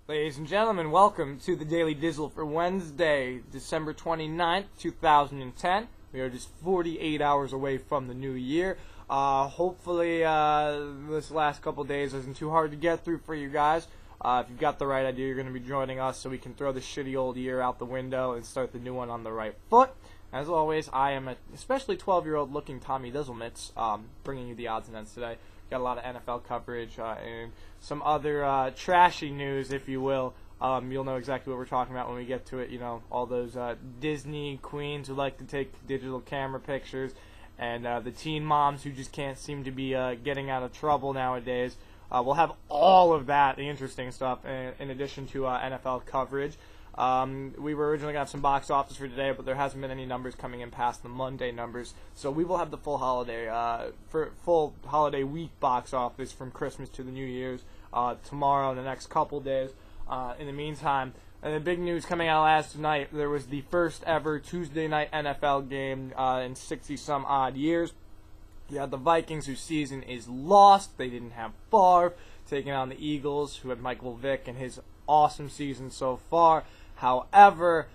Ladies and gentlemen, welcome to the Daily Dizzle for Wednesday, December 29th, 2010. We are just 48 hours away from the new year. Hopefully, this last couple days isn't too hard to get through for you guys. If you've got the right idea, you're going to be joining us so we can throw the shitty old year out the window and start the new one on the right foot. As always, I am especially 12-year-old looking Tommy Dizzlemits, bringing you the odds and ends today. Got a lot of NFL coverage and some other trashy news, if you will. You'll know exactly what we're talking about when we get to it. You know, all those Disney queens who like to take digital camera pictures, and the teen moms who just can't seem to be getting out of trouble nowadays. We'll have all of that, the interesting stuff, in addition to NFL coverage. We were originally going to have some box office for today, but there hasn't been any numbers coming in past the Monday numbers. So we will have the full holiday week box office from Christmas to the New Year's tomorrow and the next couple days. In the meantime, and the big news coming out last night, there was the first ever Tuesday night NFL game in 60-some odd years. You had the Vikings, whose season is lost. They didn't have Favre, taking on the Eagles, who had Michael Vick and his awesome season so far. However,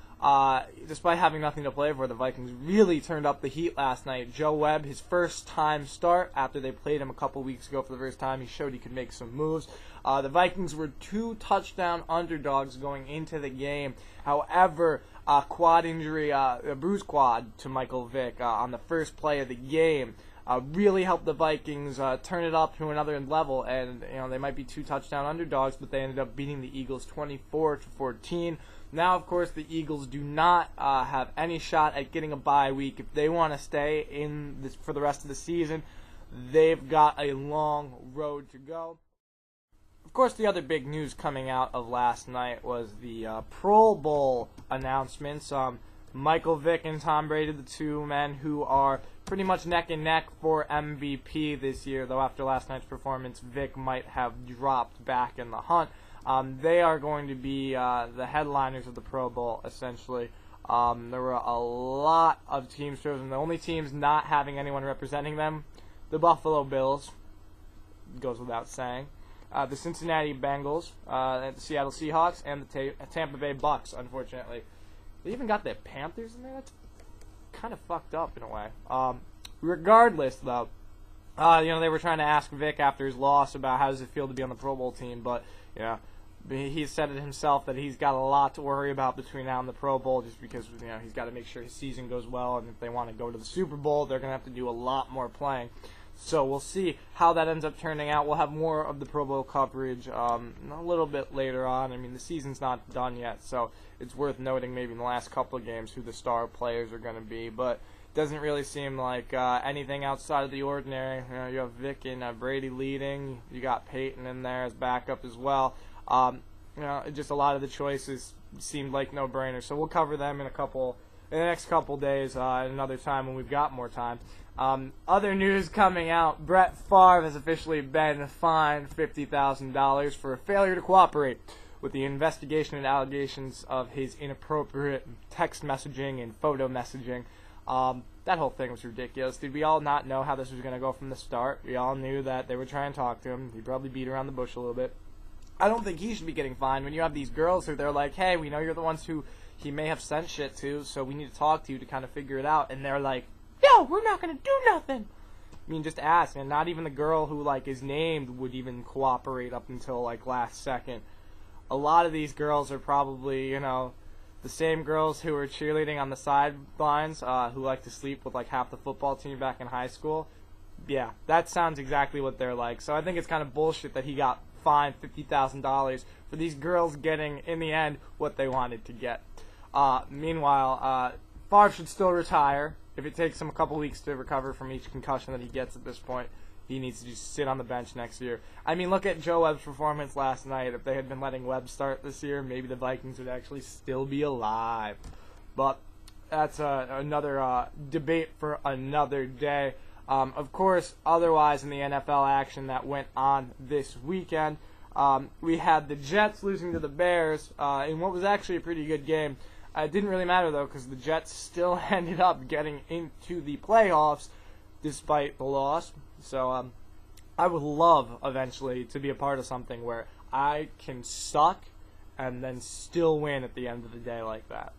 despite having nothing to play for, the Vikings really turned up the heat last night. Joe Webb, his first time start after they played him a couple weeks ago for the first time, he showed he could make some moves. The Vikings were 2 touchdown underdogs going into the game. However, quad injury, a bruised quad to Michael Vick on the first play of the game really helped the Vikings turn it up to another level, and they might be 2 touchdown underdogs, but they ended up beating the Eagles 24-14. Now, of course, the Eagles do not have any shot at getting a bye week. If they want to stay in this for the rest of the season, they've got a long road to go. Of course, the other big news coming out of last night was the Pro Bowl announcements. Michael Vick and Tom Brady, the two men who are pretty much neck and neck for MVP this year, though after last night's performance, Vick might have dropped back in the hunt. They are going to be the headliners of the Pro Bowl, essentially. There were a lot of teams chosen. The only teams not having anyone representing them, the Buffalo Bills, goes without saying, the Cincinnati Bengals, the Seattle Seahawks, and the Tampa Bay Bucks, unfortunately. They even got the Panthers in there? That's kind of fucked up in a way. Regardless, though, they were trying to ask Vic after his loss about how does it feel to be on the Pro Bowl team, but, he said it himself that he's got a lot to worry about between now and the Pro Bowl just because, he's got to make sure his season goes well, and if they want to go to the Super Bowl, they're going to have to do a lot more playing. So we'll see how that ends up turning out. We'll have more of the Pro Bowl coverage a little bit later on. I mean, the season's not done yet, so it's worth noting maybe in the last couple of games who the star players are going to be. But it doesn't really seem like anything outside of the ordinary. You have Vic and Brady leading. You got Peyton in there as backup as well. Just a lot of the choices seemed like no-brainers. So we'll cover them in the next couple days at another time when we've got more time. Other news coming out, Brett Favre has officially been fined $50,000 for a failure to cooperate with the investigation and allegations of his inappropriate text messaging and photo messaging. That whole thing was ridiculous. Did we all not know how this was going to go from the start? We all knew that they were trying to talk to him. He probably beat around the bush a little bit. I don't think he should be getting fined when you have these girls who they're like, hey, we know you're the ones who he may have sent shit to, so we need to talk to you to kind of figure it out. And they're like, no, we're not going to do nothing. I mean, just ask. And not even the girl who, is named would even cooperate up until, last second. A lot of these girls are probably, the same girls who were cheerleading on the sidelines, who like to sleep with, half the football team back in high school. Yeah, that sounds exactly what they're like. So I think it's kind of bullshit that he got fined $50,000 for these girls getting, in the end, what they wanted to get. Meanwhile, Favre should still retire. If it takes him a couple weeks to recover from each concussion that he gets at this point, he needs to just sit on the bench next year. I mean, look at Joe Webb's performance last night. If they had been letting Webb start this year, maybe the Vikings would actually still be alive. But that's another debate for another day. Of course, otherwise in the NFL action that went on this weekend, we had the Jets losing to the Bears in what was actually a pretty good game. It didn't really matter, though, because the Jets still ended up getting into the playoffs despite the loss. So I would love eventually to be a part of something where I can suck and then still win at the end of the day like that.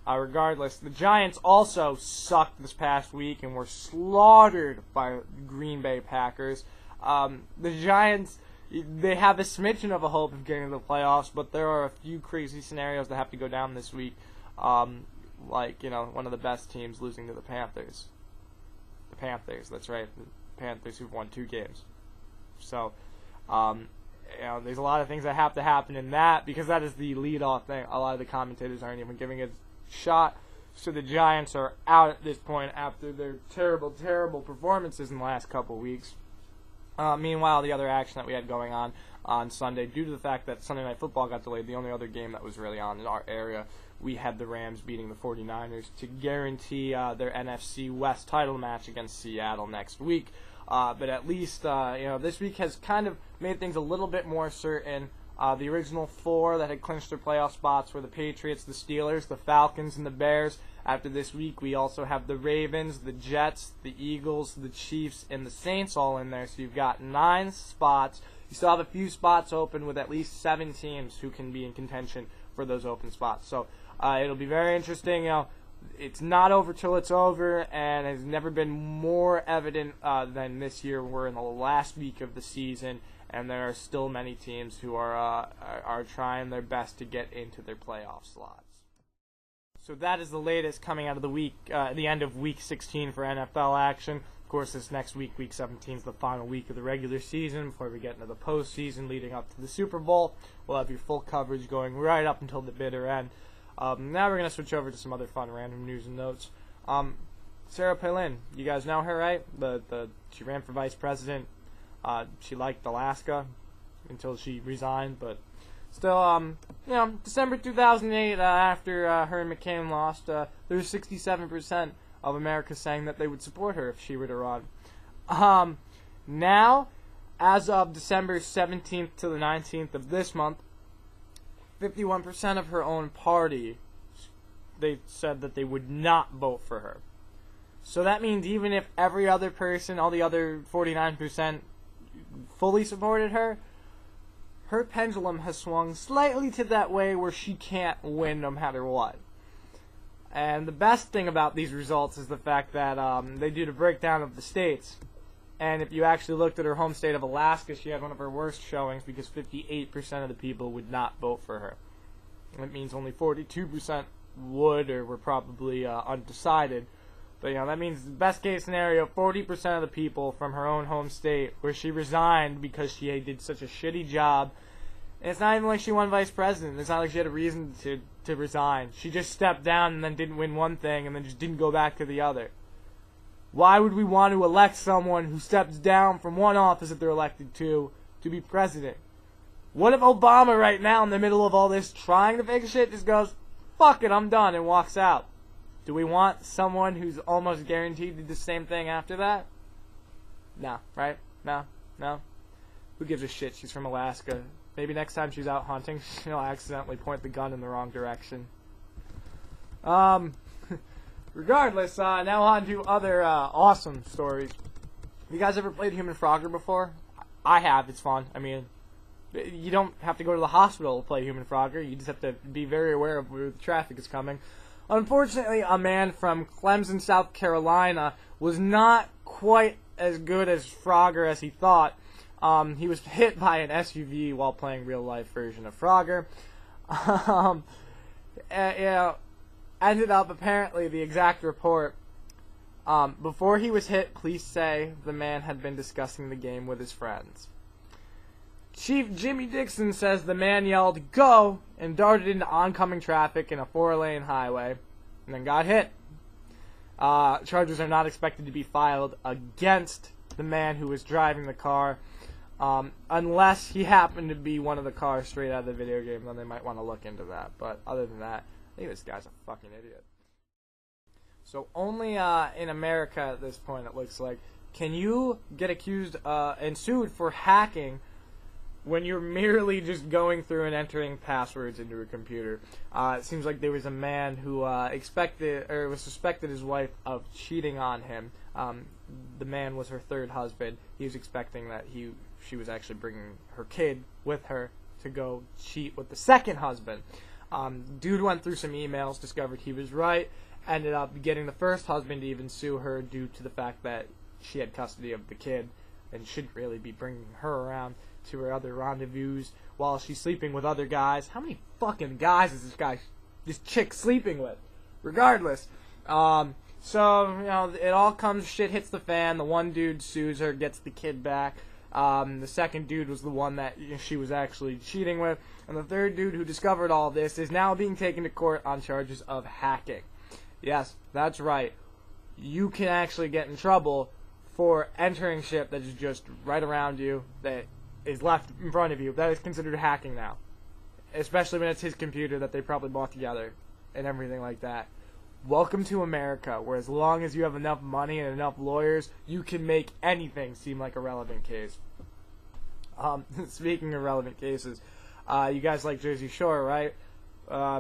Regardless, the Giants also sucked this past week and were slaughtered by Green Bay Packers. The Giants, they have a smidgen of a hope of getting to the playoffs, but there are a few crazy scenarios that have to go down this week. Like, one of the best teams losing to the Panthers. The Panthers, that's right. The Panthers who've won 2 games. So, there's a lot of things that have to happen in that, because that is the lead-off thing. A lot of the commentators aren't even giving it a shot. So the Giants are out at this point after their terrible, terrible performances in the last couple weeks. Meanwhile, the other action that we had going on Sunday, due to the fact that Sunday Night Football got delayed, the only other game that was really on in our area, we had the Rams beating the 49ers to guarantee their NFC West title match against Seattle next week. But at least, this week has kind of made things a little bit more certain. The original 4 that had clinched their playoff spots were the Patriots, the Steelers, the Falcons, and the Bears. After this week, we also have the Ravens, the Jets, the Eagles, the Chiefs, and the Saints all in there. So you've got 9 spots. You still have a few spots open with at least 7 teams who can be in contention for those open spots. So it'll be very interesting. It's not over till it's over, and has never been more evident than this year. We're in the last week of the season, and there are still many teams who are trying their best to get into their playoff slots. So that is the latest coming out of the week, the end of Week 16 for NFL action. Of course, this next week, Week 17, is the final week of the regular season before we get into the postseason leading up to the Super Bowl. We'll have your full coverage going right up until the bitter end. Now we're going to switch over to some other fun random news and notes. Sarah Palin, you guys know her, right? She ran for vice president. She liked Alaska until she resigned, but still, December 2008, after her and McCain lost, there was 67% of America saying that they would support her if she were to run. Now, as of December 17th to the 19th of this month, 51% of her own party, they said that they would not vote for her. So that means even if every other person, all the other 49%, fully supported her, her pendulum has swung slightly to that way where she can't win no matter what. And the best thing about these results is the fact that they do the breakdown of the states. And if you actually looked at her home state of Alaska, she had one of her worst showings because 58% of the people would not vote for her. That means only 42% would or were probably undecided. But, that means the best case scenario, 40% of the people from her own home state where she resigned because she did such a shitty job. And it's not even like she won vice president. It's not like she had a reason to resign. She just stepped down and then didn't win one thing and then just didn't go back to the other. Why would we want to elect someone who steps down from one office that they're elected to be president? What if Obama right now in the middle of all this trying to fix shit just goes, fuck it, I'm done, and walks out? Do we want someone who's almost guaranteed to do the same thing after that? No, right? No. Who gives a shit? She's from Alaska. Maybe next time she's out hunting, she'll accidentally point the gun in the wrong direction. Regardless, now on to other awesome stories. You guys ever played Human Frogger before? I have. It's fun. I mean, you don't have to go to the hospital to play Human Frogger. You just have to be very aware of where the traffic is coming. Unfortunately, a man from Clemson, South Carolina, was not quite as good as Frogger as he thought. He was hit by an SUV while playing real-life version of Frogger. Ended up, apparently, the exact report, before he was hit, police say the man had been discussing the game with his friends. Chief Jimmy Dixon says the man yelled, "Go!" and darted into oncoming traffic in a 4-lane highway, and then got hit. Charges are not expected to be filed against the man who was driving the car, unless he happened to be one of the cars straight out of the video game, then they might want to look into that. But other than that, I think this guy's a fucking idiot. So only in America at this point, it looks like, can you get accused and sued for hacking when you're merely just going through and entering passwords into a computer. It seems like there was a man who was suspected his wife of cheating on him. The man was her third husband. He was expecting that she was actually bringing her kid with her to go cheat with the second husband. Dude went through some emails, discovered he was right, ended up getting the first husband to even sue her due to the fact that she had custody of the kid and shouldn't really be bringing her around to her other rendezvous while she's sleeping with other guys. How many fucking guys is this chick sleeping with? Regardless. So, it all comes, shit hits the fan. The one dude sues her, gets the kid back. The second dude was the one that she was actually cheating with. And the third dude who discovered all this is now being taken to court on charges of hacking. Yes, that's right. You can actually get in trouble for entering shit that is just right around you, that is left in front of you. That is considered hacking now. Especially when it's his computer that they probably bought together and everything like that. Welcome to America, where as long as you have enough money and enough lawyers, you can make anything seem like a relevant case. Speaking of relevant cases, you guys like Jersey Shore, right?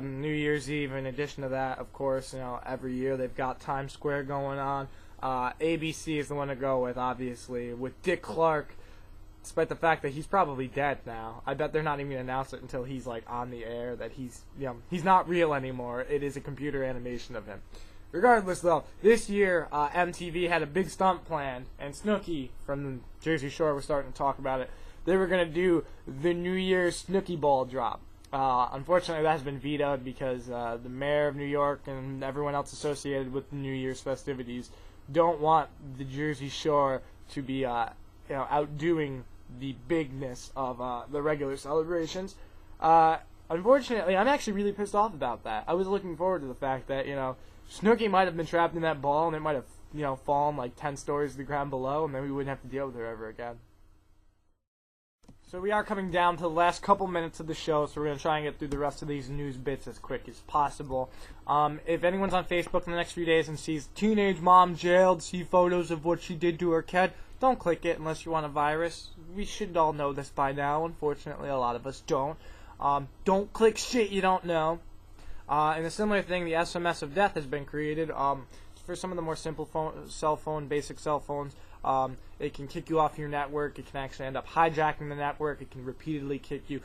New Year's Eve, in addition to that, of course, every year they've got Times Square going on. ABC is the one to go with, obviously, with Dick Clark, despite the fact that he's probably dead now. I bet they're not even going to announce it until he's, on the air, that he's not real anymore. It is a computer animation of him. Regardless, though, this year, MTV had a big stunt planned, and Snooki from Jersey Shore was starting to talk about it. They were going to do the New Year's Snooki Ball drop. Unfortunately, that has been vetoed because the mayor of New York and everyone else associated with the New Year's festivities don't want the Jersey Shore to be, outdoing the bigness of the regular celebrations. Unfortunately, I'm actually really pissed off about that. I was looking forward to the fact that, Snooki might have been trapped in that ball and it might have, fallen like 10 stories to the ground below, and then we wouldn't have to deal with her ever again. So we are coming down to the last couple minutes of the show, so we're going to try and get through the rest of these news bits as quick as possible. If anyone's on Facebook in the next few days and sees teenage mom jailed, see photos of what she did to her kid, don't click it unless you want a virus. We should all know this by now. Unfortunately, a lot of us don't. Don't click shit you don't know. And a similar thing, the SMS of death has been created for some of the more simple basic cell phones. It can kick you off your network. It can actually end up hijacking the network. It can repeatedly kick you.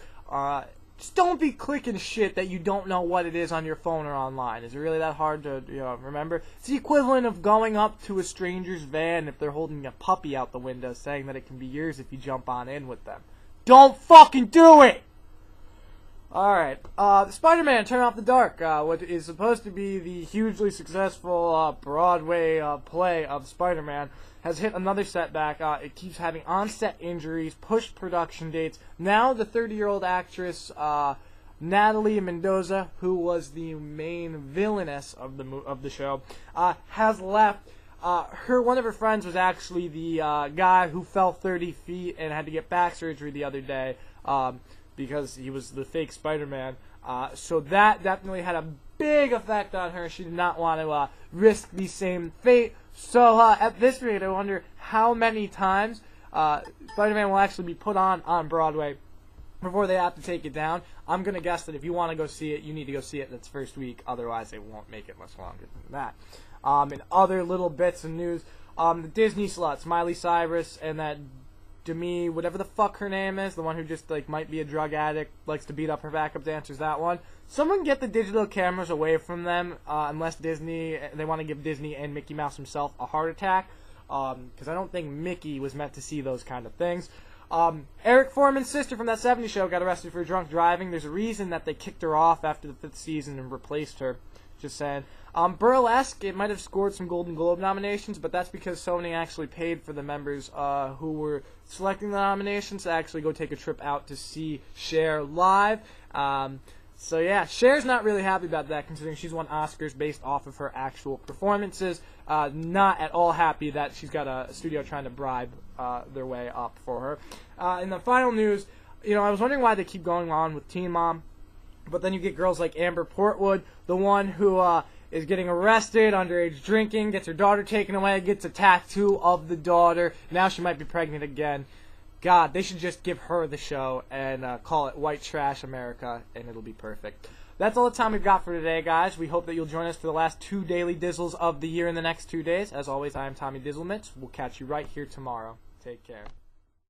Just don't be clicking shit that you don't know what it is on your phone or online. Is it really that hard to remember? It's the equivalent of going up to a stranger's van if they're holding a puppy out the window, saying that it can be yours if you jump on in with them. Don't fucking do it! Alright, Spider-Man, Turn Off the Dark, what is supposed to be the hugely successful Broadway play of Spider-Man, has hit another setback. It keeps having on-set injuries, pushed production dates. Now the 30-year-old actress, Natalie Mendoza, who was the main villainess of the show, has left. One of her friends was actually the guy who fell 30 feet and had to get back surgery the other day, because he was the fake Spider-Man. So that definitely had a big effect on her. She did not want to risk the same fate. So at this rate, I wonder how many times Spider-Man will actually be put on Broadway before they have to take it down. I'm going to guess that if you want to go see it, you need to go see it its first week. Otherwise, they won't make it much longer than that. And other little bits of news, the Disney sluts, Miley Cyrus and that Demi, whatever the fuck her name is, the one who just might be a drug addict, likes to beat up her backup dancers, that one. Someone get the digital cameras away from them, unless they want to give Disney and Mickey Mouse himself a heart attack, because I don't think Mickey was meant to see those kind of things. Eric Foreman's sister from That 70s Show got arrested for drunk driving. There's a reason that they kicked her off after the 5th season and replaced her. Just saying. Burlesque, it might have scored some Golden Globe nominations, but that's because Sony actually paid for the members who were selecting the nominations to actually go take a trip out to see Cher live. So yeah, Cher's not really happy about that, considering she's won Oscars based off of her actual performances. Not at all happy that she's got a studio trying to bribe their way up for her. In the final news, I was wondering why they keep going on with Teen Mom. But then you get girls like Amber Portwood, the one who is getting arrested, underage drinking, gets her daughter taken away, gets a tattoo of the daughter. Now she might be pregnant again. God, they should just give her the show and call it White Trash America, and it'll be perfect. That's all the time we've got for today, guys. We hope that you'll join us for the last 2 daily Dizzles of the year in the next 2 days. As always, I am Tommy Dizzlemits. We'll catch you right here tomorrow. Take care.